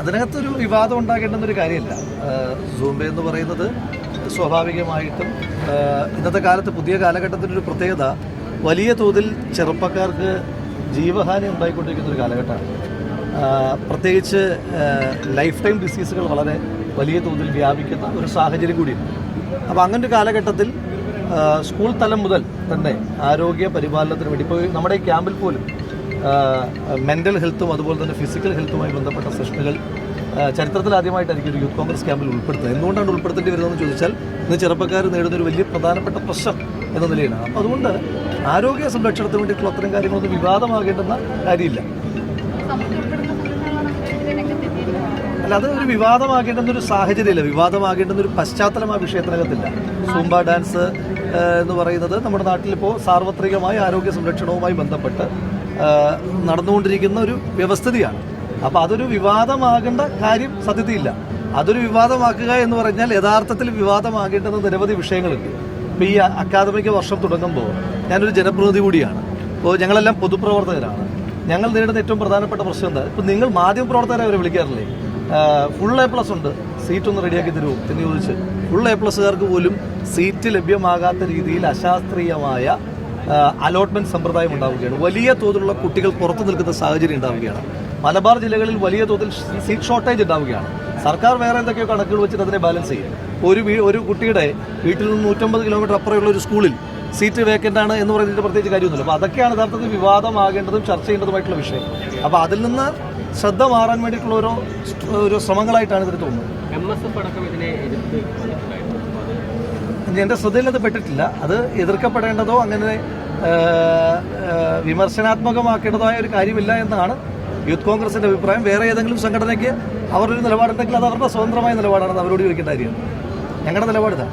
അതിനകത്തൊരു വിവാദം ഉണ്ടാകേണ്ടുന്നൊരു കാര്യമില്ല. സൂംബ എന്ന് പറയുന്നത് സ്വാഭാവികമായിട്ടും ഇന്നത്തെ കാലത്ത് പുതിയ കാലഘട്ടത്തിൻ്റെ ഒരു പ്രത്യേകത വലിയ തോതിൽ ചെറുപ്പക്കാർക്ക് ജീവഹാനി ഉണ്ടായിക്കൊണ്ടിരിക്കുന്ന ഒരു കാലഘട്ടമാണ്. പ്രത്യേകിച്ച് ലൈഫ് ടൈം ഡിസീസുകൾ വളരെ വലിയ തോതിൽ വ്യാപിക്കുന്ന ഒരു സാഹചര്യം കൂടിയുണ്ട്. അപ്പോൾ അങ്ങനൊരു കാലഘട്ടത്തിൽ സ്കൂൾ തലം മുതൽ തന്നെ ആരോഗ്യ പരിപാലനത്തിന് വേണ്ടി ഇപ്പോൾ നമ്മുടെ ഈ ക്യാമ്പിൽ പോലും മെൻ്റൽ ഹെൽത്തും അതുപോലെ തന്നെ ഫിസിക്കൽ ഹെൽത്തുമായി ബന്ധപ്പെട്ട സെഷനുകൾ ചരിത്രത്തിൽ ആദ്യമായിട്ടായിരിക്കും ഒരു യൂത്ത് കോൺഗ്രസ് ക്യാമ്പിൽ ഉൾപ്പെടുത്തുന്നത്. എന്തുകൊണ്ടാണ് ഉൾപ്പെടുത്തേണ്ടി വരുന്നതെന്ന് ചോദിച്ചാൽ ഇന്ന് ചെറുപ്പക്കാർ നേടുന്നൊരു വലിയ പ്രധാനപ്പെട്ട പ്രശ്നം എന്ന നിലയിലാണ്. അപ്പോൾ അതുകൊണ്ട് ആരോഗ്യ സംരക്ഷണത്തിന് വേണ്ടിയിട്ടുള്ള അത്തരം കാര്യങ്ങളൊന്നും വിവാദമാകേണ്ടുന്ന കാര്യമില്ല. അല്ല, അത് ഒരു വിവാദമാകേണ്ടുന്നൊരു സാഹചര്യമില്ല, വിവാദമാകേണ്ടുന്നൊരു പശ്ചാത്തലം ആ വിഷയത്തിനകത്തില്ല. സൂംബ ഡാൻസ് എന്ന് പറയുന്നത് നമ്മുടെ നാട്ടിലിപ്പോൾ സാർവത്രികമായ ആരോഗ്യ സംരക്ഷണവുമായി ബന്ധപ്പെട്ട് നടന്നുകൊണ്ടിരിക്കുന്ന ഒരു വ്യവസ്ഥിതിയാണ്. അപ്പോൾ അതൊരു വിവാദമാകേണ്ട കാര്യം സത്യത്തിലില്ല. അതൊരു വിവാദമാക്കുക എന്ന് പറഞ്ഞാൽ യഥാർത്ഥത്തിൽ വിവാദമാകേണ്ടുന്ന നിരവധി വിഷയങ്ങളുണ്ട്. ഇപ്പോൾ ഈ അക്കാദമിക വർഷം തുടങ്ങുമ്പോൾ ഞാനൊരു ജനപ്രതിനിധി കൂടിയാണ്. അപ്പോൾ ഞങ്ങളെല്ലാം പൊതുപ്രവർത്തകരാണ്. ഞങ്ങൾ നേരിടുന്ന ഏറ്റവും പ്രധാനപ്പെട്ട പ്രശ്നം എന്താ? ഇപ്പോൾ നിങ്ങൾ മാധ്യമപ്രവർത്തകരെ അവരെ വിളിക്കാറില്ലേ? ഫുൾ A+ ഉണ്ട്, സീറ്റൊന്ന് റെഡിയാക്കി തരുമോ എന്ന് ചോദിച്ച് ഫുൾ A+കാർക്ക് പോലും സീറ്റ് ലഭ്യമാകാത്ത രീതിയിൽ അശാസ്ത്രീയമായ അലോട്ട്മെന്റ് സമ്പ്രദായം ഉണ്ടാവുകയാണ്. വലിയ തോതിലുള്ള കുട്ടികൾ പുറത്തു നിൽക്കുന്ന സാഹചര്യം ഉണ്ടാവുകയാണ്. മലബാർ ജില്ലകളിൽ വലിയ തോതിൽ സീറ്റ് ഷോർട്ടേജ് ഉണ്ടാവുകയാണ്. സർക്കാർ വേറെ എന്തൊക്കെയോ കണക്കുകൾ വെച്ചിട്ട് അതിനെ ബാലൻസ് ചെയ്യും. ഒരു കുട്ടിയുടെ വീട്ടിൽ നിന്ന് 150 കിലോമീറ്റർ അപ്പുറമുള്ള ഒരു സ്കൂളിൽ സീറ്റ് വേക്കൻ്റ് ആണ് എന്ന് പറഞ്ഞിട്ട് പ്രത്യേകിച്ച് കാര്യമൊന്നുമില്ല. അപ്പോൾ അതൊക്കെയാണ് യഥാർത്ഥത്തിൽ വിവാദമാകേണ്ടതും ചർച്ച ചെയ്യേണ്ടതുമായിട്ടുള്ള വിഷയം. അപ്പോൾ അതിൽ നിന്ന് ശ്രദ്ധ മാറാൻ വേണ്ടിയിട്ടുള്ള ഓരോ ശ്രമങ്ങളായിട്ടാണ് ഇതിന് തോന്നുന്നത്. എൻ്റെ ശ്രദ്ധയിൽ അത് പെട്ടിട്ടില്ല. അത് എതിർക്കപ്പെടേണ്ടതോ അങ്ങനെ വിമർശനാത്മകമാക്കേണ്ടതായ ഒരു കാര്യമില്ല എന്നാണ് യൂത്ത് കോൺഗ്രസിൻ്റെ അഭിപ്രായം. വേറെ ഏതെങ്കിലും സംഘടനയ്ക്ക് അവരൊരു നിലപാടുണ്ടെങ്കിൽ അത് അവരുടെ സ്വതന്ത്രമായ നിലപാടാണ്, അവരോട് ചോദിക്കേണ്ട കാര്യമാണ്. ഞങ്ങളുടെ നിലപാടിതാണ്.